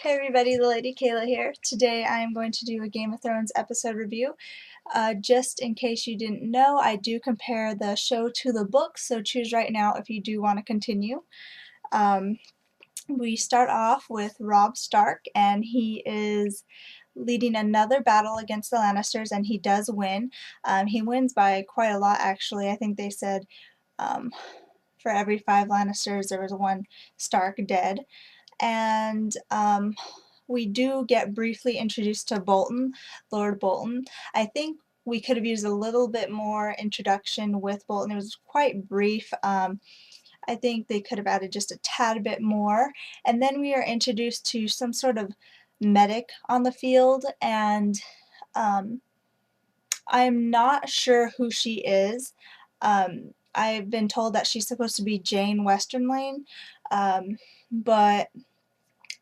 Hey everybody, the Lady Kaylah here. Today I am going to do a Game of Thrones episode review. Just in case you didn't know, I do compare the show to the book, so choose right now if you do want to continue. We start off with Robb Stark, and he is leading another battle against the Lannisters, and he does win. He wins by quite a lot, actually. I think they said um, for every 5 Lannisters there was 1 Stark dead. And we do get briefly introduced to Bolton, Lord Bolton. I think we could have used a little bit more introduction with Bolton. It was quite brief. I think they could have added just a tad bit more. And then we are introduced to some sort of medic on the field, and um, I'm not sure who she is. I've been told that she's supposed to be Jane Westerling, but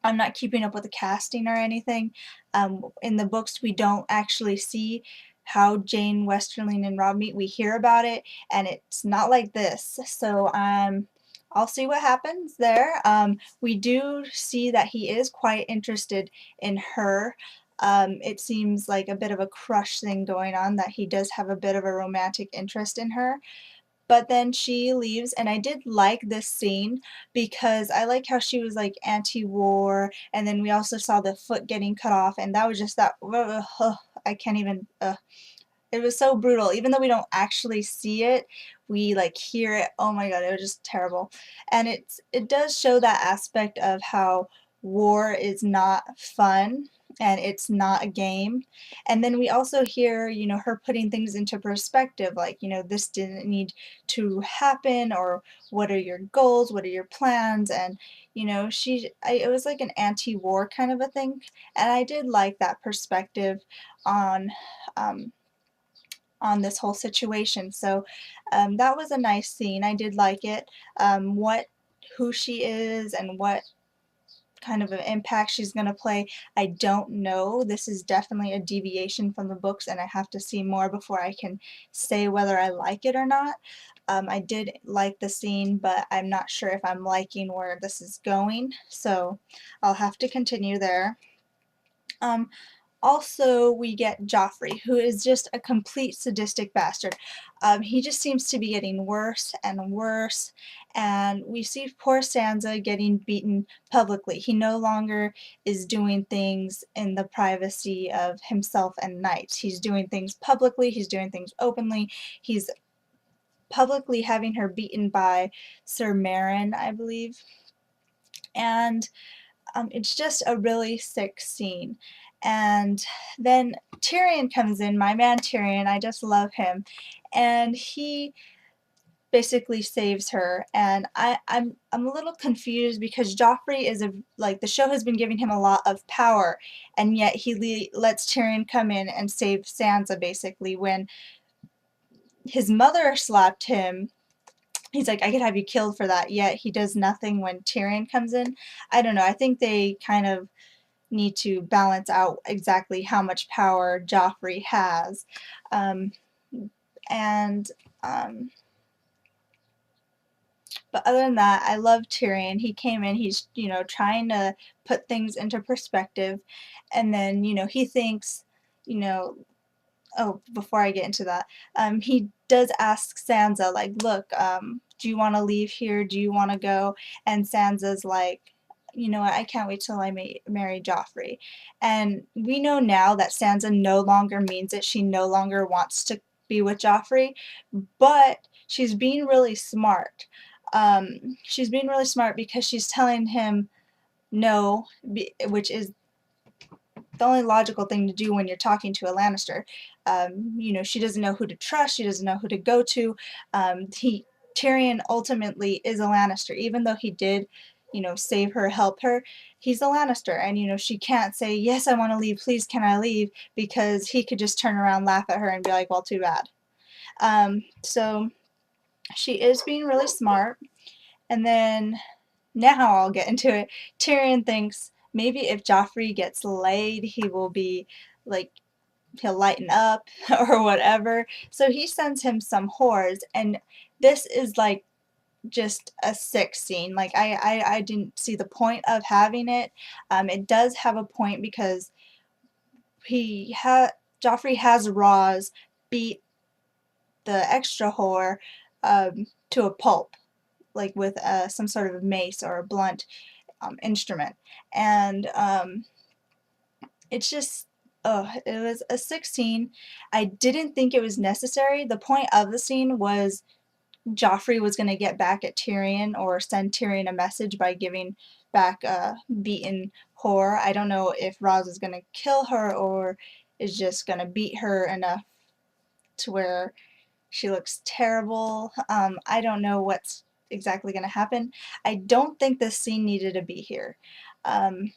I'm not keeping up with the casting or anything. In the books, we don't actually see how Jane Westerling and Robb meet. We hear about it, and it's not like this. So I'll see what happens there. We do see that he is quite interested in her. It seems like a bit of a crush thing going on, that he does have a bit of a romantic interest in her. But then she leaves, and I did like this scene because I like how she was like anti-war, and then we also saw the foot getting cut off, and that was just that, I can't even, it was so brutal. Even though we don't actually see it, we like hear it. Oh my god, it was just terrible. And it does show that aspect of how war is not fun and it's not a game. And then we also hear, her putting things into perspective, like, this didn't need to happen, or what are your goals, what are your plans, and it was like an anti-war kind of a thing, and I did like that perspective on um, on this whole situation. So that was a nice scene. I did like it. Who she is and what kind of an impact she's going to play, I don't know. This is definitely a deviation from the books, and I have to see more before I can say whether I like it or not. I did like the scene, but I'm not sure if I'm liking where this is going, so I'll have to continue there. Um, Also, we get Joffrey, who is just a complete sadistic bastard. He just seems to be getting worse and worse, and we see poor Sansa getting beaten publicly. He no longer is doing things in the privacy of himself and knights. He's doing things publicly, he's doing things openly, he's publicly having her beaten by Sir Meryn, I believe, and it's just a really sick scene. And then Tyrion comes in, my man Tyrion, I just love him, and he basically saves her, and I'm a little confused because Joffrey is like, the show has been giving him a lot of power, and yet he lets Tyrion come in and save Sansa basically when his mother slapped him. He's like, I could have you killed for that, yet he does nothing when Tyrion comes in. I don't know, I think they kind of need to balance out exactly how much power Joffrey has. Um, and But other than that, I love Tyrion. He came in, he's, trying to put things into perspective, and then, he thinks, you know, oh, before I get into that, he does ask Sansa, like, look, do you want to leave here? Do you want to go? And Sansa's like, you know what, I can't wait till I marry Joffrey. And we know now that Sansa no longer means it. She no longer wants to be with Joffrey, but she's being really smart. She's being really smart because she's telling him no, which is the only logical thing to do when you're talking to a Lannister. She doesn't know who to trust. She doesn't know who to go to. Tyrion ultimately is a Lannister, even though he did, save her, help her. He's a Lannister, and she can't say, yes, I want to leave. Please, can I leave? Because he could just turn around, laugh at her, and be like, well, too bad. So she is being really smart. And then now I'll get into it. Tyrion thinks maybe if Joffrey gets laid, he will be like, he'll lighten up or whatever. So he sends him some whores, and this is like just a sick scene. Like I didn't see the point of having it. It does have a point because Joffrey has Roz beat the extra whore to a pulp, like with some sort of mace or a blunt instrument, and it's just, oh, it was a sick scene. I didn't think it was necessary. The point of the scene was Joffrey was going to get back at Tyrion or send Tyrion a message by giving back a beaten whore. I don't know if Roz is going to kill her or is just going to beat her enough to where she looks terrible. I don't know what's exactly going to happen. I don't think this scene needed to be here. Um,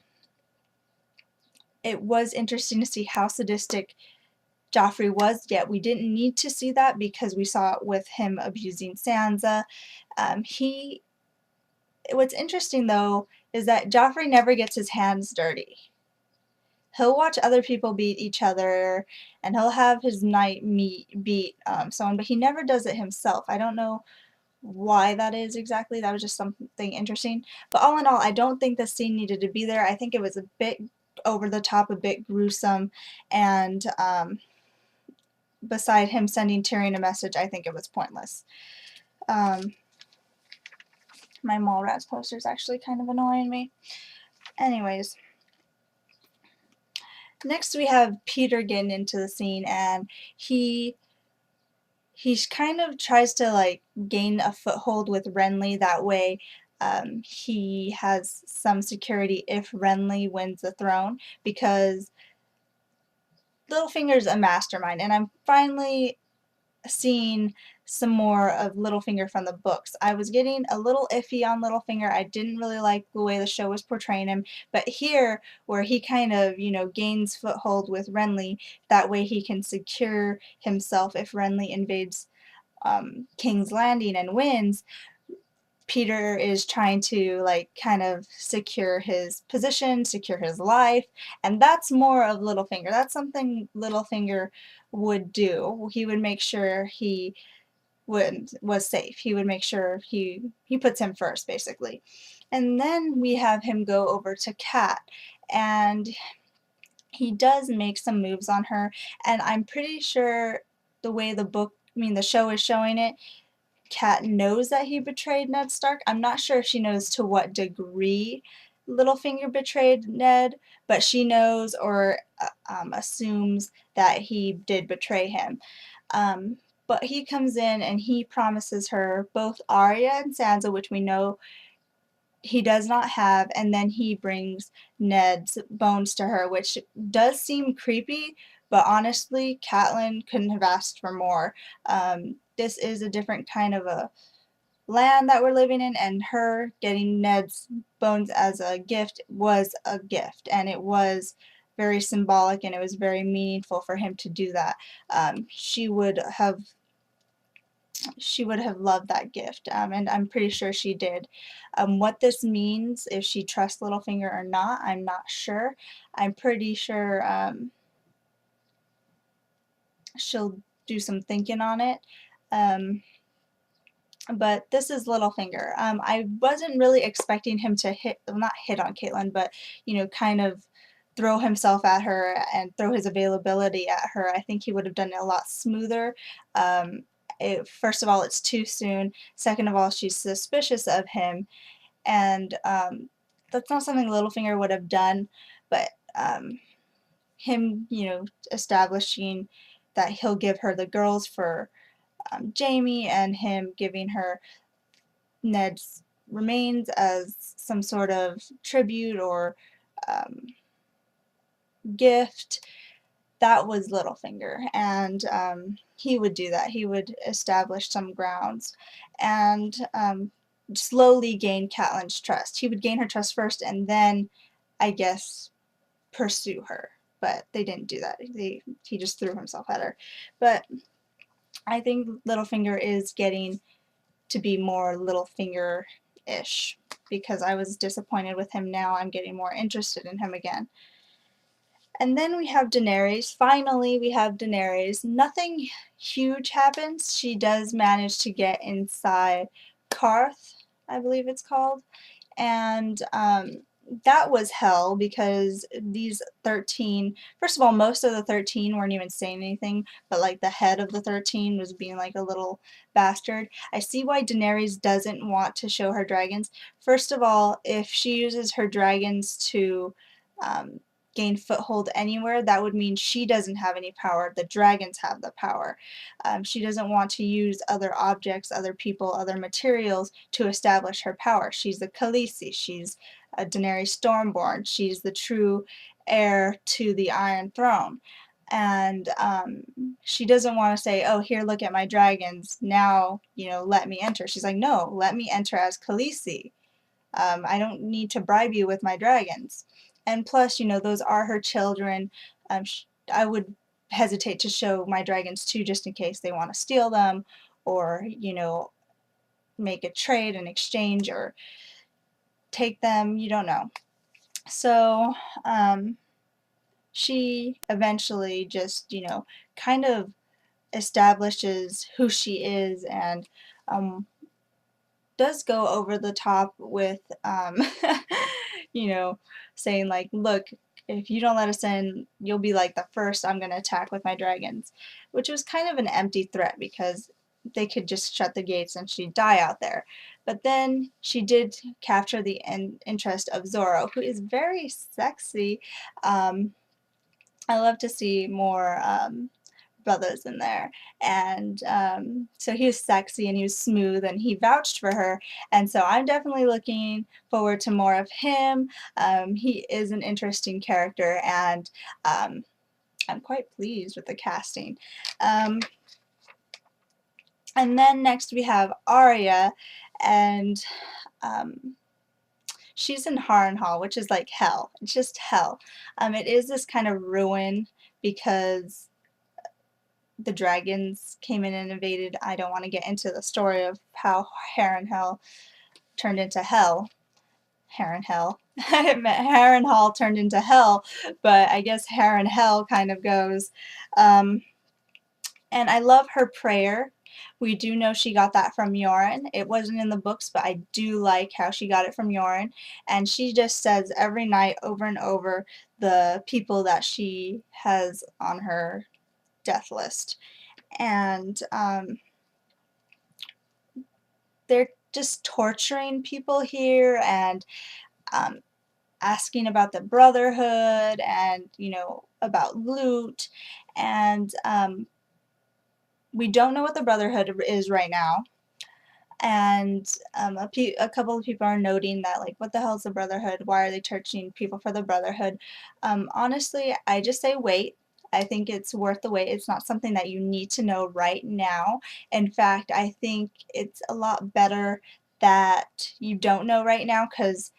it was interesting to see how sadistic Joffrey was, yet we didn't need to see that because we saw it with him abusing Sansa. He What's interesting though is that Joffrey never gets his hands dirty. He'll watch other people beat each other, and he'll have his knight beat someone, but he never does it himself. I don't know why that is exactly. That was just something interesting. But all in all, I don't think the scene needed to be there. I think it was a bit over the top, a bit gruesome, and beside him sending Tyrion a message, I think it was pointless. My Mallrats poster is actually kind of annoying me. Anyways, next we have Peter getting into the scene, and he kind of tries to like gain a foothold with Renly. That way he has some security if Renly wins the throne, because Littlefinger's a mastermind, and I'm finally seeing some more of Littlefinger from the books. I was getting a little iffy on Littlefinger. I didn't really like the way the show was portraying him, but here, where he kind of, gains foothold with Renly, that way he can secure himself if Renly invades King's Landing and wins. Peter is trying to like kind of secure his position, secure his life, and that's more of Littlefinger. That's something Littlefinger would do. He would make sure he was safe. He would make sure he puts him first, basically. And then we have him go over to Kat, and he does make some moves on her, and I'm pretty sure the way the show is showing it, Kat knows that he betrayed Ned Stark. I'm not sure if she knows to what degree Littlefinger betrayed Ned, but she knows or assumes that he did betray him. But he comes in and he promises her both Arya and Sansa, which we know he does not have, and then he brings Ned's bones to her, which does seem creepy, but honestly, Catelyn couldn't have asked for more. This is a different kind of a land that we're living in, and her getting Ned's bones as a gift was a gift, and it was very symbolic, and it was very meaningful for him to do that. She would have loved that gift, and I'm pretty sure she did. What this means, if she trusts Littlefinger or not, I'm not sure. I'm pretty sure she'll do some thinking on it. But this is Littlefinger. I wasn't really expecting him to not hit on Caitlyn, but kind of throw himself at her and throw his availability at her. I think he would have done it a lot smoother. First of all, it's too soon. Second of all, she's suspicious of him, and that's not something Littlefinger would have done. But him, establishing that he'll give her the girls for Jaime, and him giving her Ned's remains as some sort of tribute or gift, that was Littlefinger, and he would do that. He would establish some grounds and slowly gain Catelyn's trust. He would gain her trust first, and then, I guess, pursue her. But they didn't do that. He just threw himself at her. But I think Littlefinger is getting to be more Littlefinger-ish, because I was disappointed with him. Now I'm getting more interested in him again. And then we have Daenerys. Finally, we have Daenerys. Nothing huge happens. She does manage to get inside Qarth, I believe it's called. And that was hell because these 13, first of all, most of the 13 weren't even saying anything, but like the head of the 13 was being like a little bastard. I see why Daenerys doesn't want to show her dragons. First of all, if she uses her dragons to um, gain foothold anywhere, that would mean she doesn't have any power. The dragons have the power. She doesn't want to use other objects, other people, other materials to establish her power. She's a Khaleesi. She's a Daenerys Stormborn. She's the true heir to the Iron Throne. And she doesn't want to say, oh, here, look at my dragons. Now, let me enter. She's like, no, let me enter as Khaleesi. I don't need to bribe you with my dragons. And plus, those are her children. I would hesitate to show my dragons too, just in case they want to steal them or, make a trade, an exchange, or take them. You don't know. So, she eventually just, kind of establishes who she is and does go over the top with, saying like, look, if you don't let us in, you'll be like the first I'm going to attack with my dragons, which was kind of an empty threat because they could just shut the gates and she'd die out there. But then she did capture the interest of Zorro, who is very sexy. I love to see more brothers in there, and so he was sexy and he was smooth and he vouched for her, and so I'm definitely looking forward to more of him. He is an interesting character, and I'm quite pleased with the casting. And then next we have Arya, and she's in Harrenhal, which is like hell. It's just hell. It is this kind of ruin because the dragons came in and invaded. I don't want to get into the story of how Harrenhal turned into hell. Harrenhal. I meant Harrenhal turned into hell, but I guess Harrenhal kind of goes. And I love her prayer. We do know she got that from Yoren. It wasn't in the books, but I do like how she got it from Yoren. And she just says every night over and over the people that she has on her death list. And they're just torturing people here and asking about the Brotherhood and, about loot. And we don't know what the Brotherhood is right now. And a couple of people are noting that, like, what the hell is the Brotherhood? Why are they torturing people for the Brotherhood? Honestly, I just say wait. I think it's worth the wait. It's not something that you need to know right now. In fact, I think it's a lot better that you don't know right now because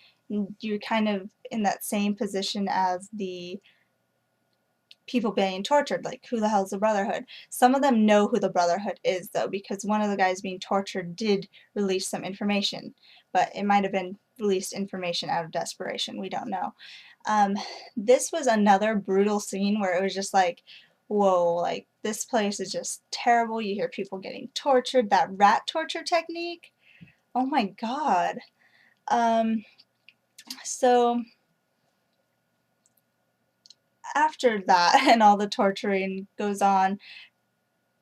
you're kind of in that same position as the people being tortured. Like, who the hell's the Brotherhood? Some of them know who the Brotherhood is, though, because one of the guys being tortured did release some information, but it might have been released information out of desperation. We don't know. This was another brutal scene where it was just like, whoa, like, this place is just terrible. You hear people getting tortured. That rat torture technique, oh my god. So after that and all the torturing goes on,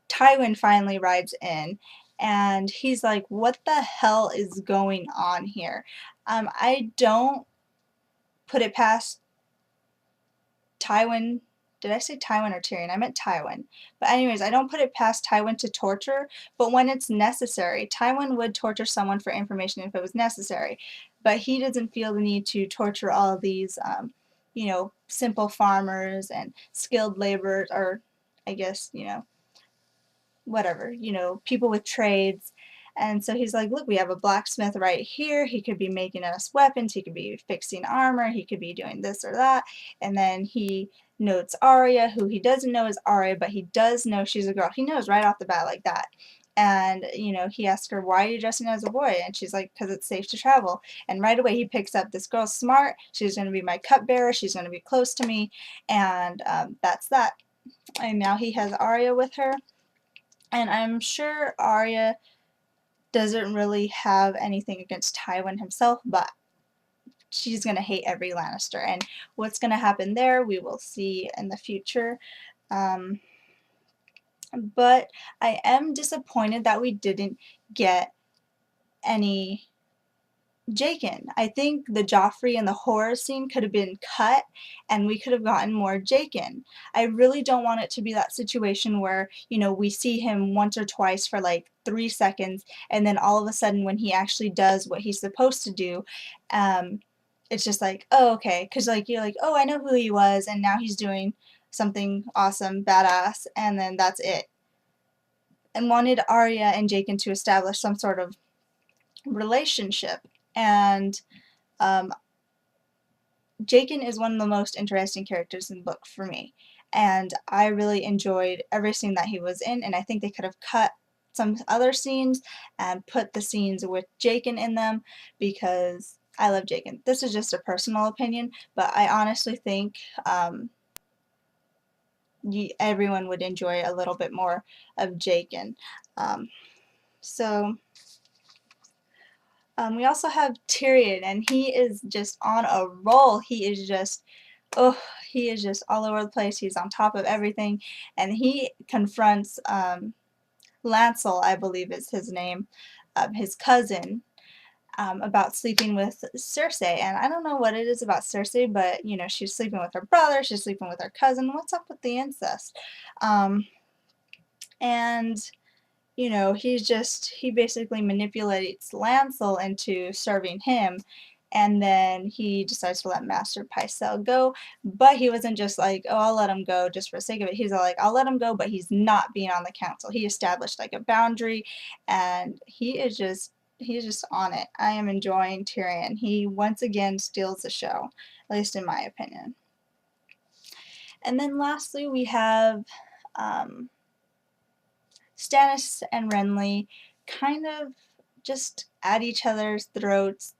Tywin finally rides in and he's like, what the hell is going on here? I don't put it past Tywin. Did I say Tywin or Tyrion? I meant Tywin. But anyways, I don't put it past Tywin to torture, but when it's necessary, Tywin would torture someone for information if it was necessary. But he doesn't feel the need to torture all of these, simple farmers and skilled laborers, or I guess, whatever, people with trades. And so he's like, look, we have a blacksmith right here. He could be making us weapons. He could be fixing armor. He could be doing this or that. And then he notes Arya, who he doesn't know is Arya, but he does know she's a girl. He knows right off the bat like that. And, he asks her, why are you dressing as a boy? And she's like, because it's safe to travel. And right away he picks up, this girl's smart. She's going to be my cupbearer. She's going to be close to me. And that's that. And now he has Arya with her. And I'm sure Arya doesn't really have anything against Tywin himself, but she's going to hate every Lannister. And what's going to happen there, we will see in the future. Um, but I am disappointed that we didn't get any Jaqen. I think the Joffrey and the horror scene could have been cut and we could have gotten more Jaqen. I really don't want it to be that situation where, you know, we see him once or twice for like 3 seconds and then all of a sudden when he actually does what he's supposed to do, it's just like, oh, okay. Because like you're like, oh, I know who he was and now he's doing something awesome, badass, and then that's it. And wanted Arya and Jaqen to establish some sort of relationship. And um, Jaqen is one of the most interesting characters in the book for me, and I really enjoyed every scene that he was in, and I think they could have cut some other scenes and put the scenes with Jaqen in them because I love Jaqen. This is just a personal opinion, but I honestly think everyone would enjoy a little bit more of Jaqen. Um, so we also have Tyrion, and he is just on a roll. He is just, oh, he is just all over the place. He's on top of everything, and he confronts Lancel, I believe is his name, his cousin, about sleeping with Cersei. And I don't know what it is about Cersei, but you know, she's sleeping with her brother, she's sleeping with her cousin. What's up with the incest? And you know, he basically manipulates Lancel into serving him, and then he decides to let Master Pycelle go, but he wasn't just like, oh, I'll let him go just for the sake of it. He's like, I'll let him go, but he's not being on the council. He established like a boundary, and he's just on it. I am enjoying Tyrion. He once again steals the show, at least in my opinion. And then lastly, we have Stannis and Renly kind of just at each other's throats.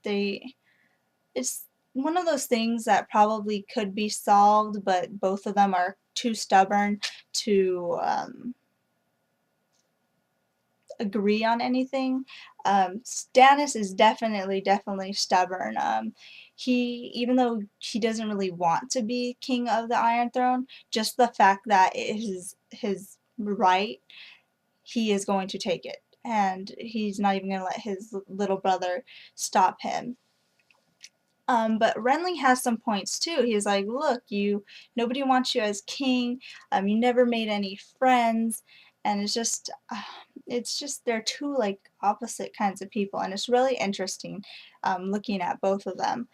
It's one of those things that probably could be solved, but both of them are too stubborn to agree on anything. Stannis is definitely stubborn. Even though he doesn't really want to be king of the Iron Throne, just the fact that it is his right, he is going to take it, and he's not even going to let his little brother stop him. But Renly has some points too. He's like, look, nobody wants you as king. You never made any friends, and it's just they're two like opposite kinds of people, and it's really interesting looking at both of them.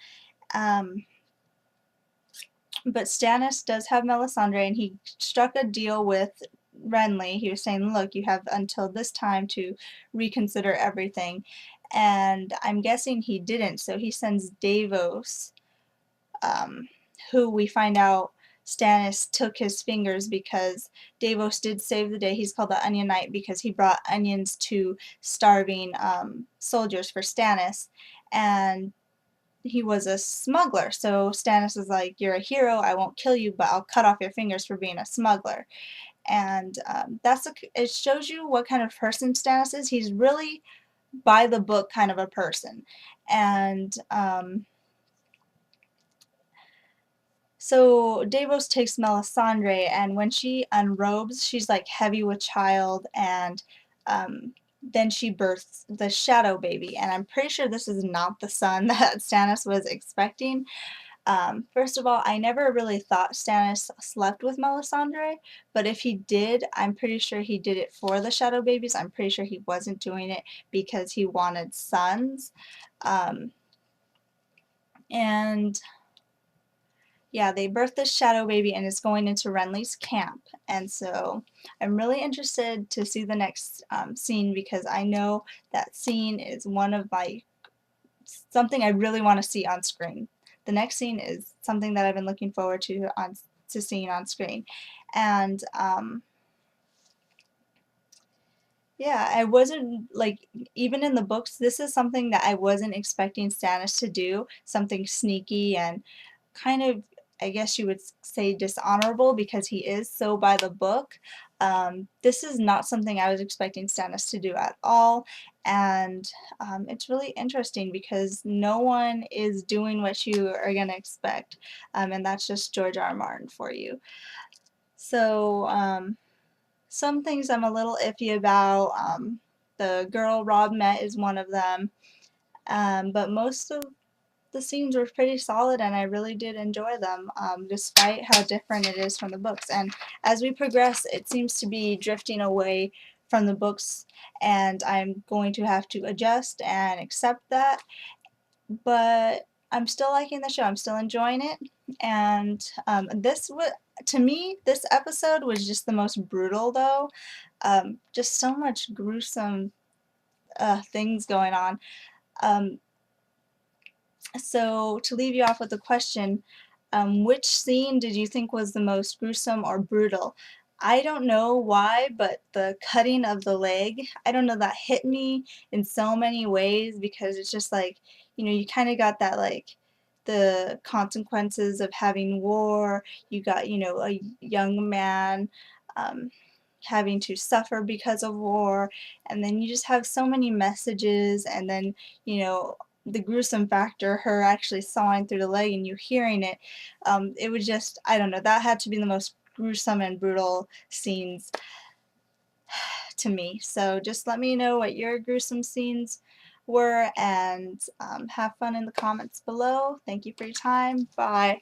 But Stannis does have Melisandre, and he struck a deal with Renly. He was saying, look, you have until this time to reconsider everything. And I'm guessing he didn't, so he sends Davos, who we find out Stannis took his fingers because Davos did save the day. He's called the Onion Knight because he brought onions to starving soldiers for Stannis. And he was a smuggler. So Stannis is like, you're a hero, I won't kill you, but I'll cut off your fingers for being a smuggler. And it shows you what kind of person Stannis is. He's really by the book kind of a person. And so Davos takes Melisandre, and when she unrobes, she's like heavy with child, and then she births the shadow baby, and I'm pretty sure this is not the son that Stannis was expecting. First of all, I never really thought Stannis slept with Melisandre, but if he did, I'm pretty sure he did it for the shadow babies. I'm pretty sure he wasn't doing it because he wanted sons. And yeah, they birthed this shadow baby and it's going into Renly's camp. And so I'm really interested to see the next scene because I know that scene is one of something I really want to see on screen. The next scene is something that I've been looking forward to seeing on screen. And yeah, I wasn't like, even in the books, this is something that I wasn't expecting Stannis to do, something sneaky and kind of I guess you would say dishonorable because he is so by the book. This is not something I was expecting Stannis to do at all, and it's really interesting because no one is doing what you are going to expect, and that's just George R. R. Martin for you. So, some things I'm a little iffy about. The girl Robb met is one of them, but most of the scenes were pretty solid and I really did enjoy them, despite how different it is from the books. And as we progress, it seems to be drifting away from the books, and I'm going to have to adjust and accept that. But I'm still liking the show. I'm still enjoying it. And to me, this episode was just the most brutal, though. Just so much gruesome things going on. Um, So, to leave you off with a question, which scene did you think was the most gruesome or brutal? I don't know why, but the cutting of the leg, I don't know, that hit me in so many ways because it's just like, you kind of got that, like, the consequences of having war. You got, a young man um, having to suffer because of war, and then you just have so many messages, and then, you know, the gruesome factor, her actually sawing through the leg and you hearing it, it was just, I don't know, that had to be the most gruesome and brutal scenes to me. So just let me know what your gruesome scenes were, and have fun in the comments below. Thank you for your time. Bye.